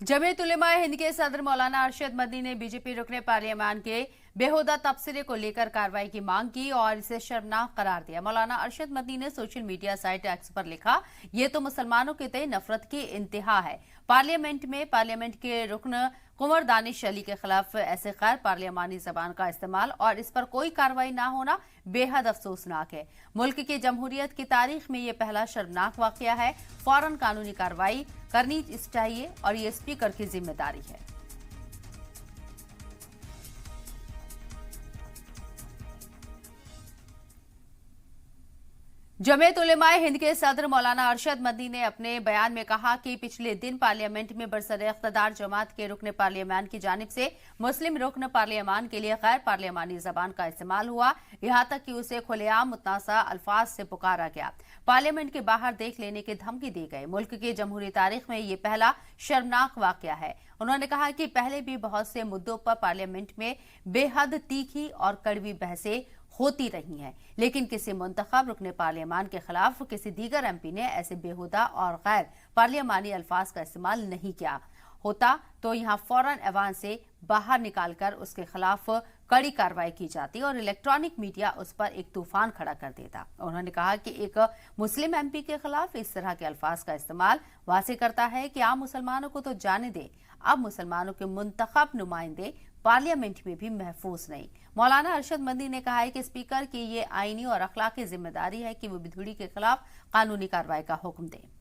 जमीयत उलेमा हिंद के सदर मौलाना अरशद मदनी ने बीजेपी रुकने पार्लियामान के बेहुदा तबसरे को लेकर कार्रवाई की मांग की और इसे शर्मनाक करार दिया। मौलाना अरशद मदनी ने सोशल मीडिया साइट एक्स पर लिखा, ये तो मुसलमानों के तय नफरत की इंतहा है। पार्लियामेंट के रुकन कुंवर दानिश अली के खिलाफ ऐसे गैर पार्लियामानी जबान का इस्तेमाल और इस पर कोई कार्रवाई न होना बेहद अफसोसनाक है। मुल्क की जमहूरियत की तारीख में ये पहला शर्मनाक वाकया है। फौरन कानूनी कार्रवाई करनी चाहिए और ये स्पीकर की जिम्मेदारी है। जमीयत उलेमा हिंद के सदर मौलाना अरशद मदनी ने अपने बयान में कहा कि पिछले दिन पार्लियामेंट में बरसर-ए-इख्तिदार जमात के रुकन पार्लियामान की जानिब से मुस्लिम रुकन पार्लियामान के लिए गैर पार्लियामानी जबान का इस्तेमाल हुआ, यहां तक कि उसे खुलेआम मुतनाज़ा अल्फाज से पुकारा गया। पार्लियामेंट के बाहर देख लेने की धमकी दी गई। मुल्क की जमहूरी तारीख में ये पहला शर्मनाक वाकया है। उन्होंने कहा कि पहले भी बहुत से मुद्दों पर पार्लियामेंट में बेहद तीखी और कड़वी बहसें होती रही हैं, लेकिन किसी मुंतखब रुकने पार्लियामान के खिलाफ किसी दीगर एमपी ने ऐसे बेहुदा और गैर पार्लियामानी अल्फाज का इस्तेमाल नहीं किया होता तो यहां फौरन ऐवान से बाहर निकालकर उसके खिलाफ कड़ी कार्रवाई की जाती और इलेक्ट्रॉनिक मीडिया उस पर एक तूफान खड़ा कर देता। उन्होंने कहा कि एक मुस्लिम एमपी के खिलाफ इस तरह के अल्फाज का इस्तेमाल वाज़ेह करता है कि आम मुसलमानों को तो जाने दे, अब मुसलमानों के मुंतखब नुमाइंदे पार्लियामेंट में भी महफूज नहीं। मौलाना अरशद मदनी ने कहा है कि स्पीकर की ये आईनी और अखलाकी जिम्मेदारी है कि वो बिधुड़ी के खिलाफ कानूनी कार्रवाई का हुक्म दें।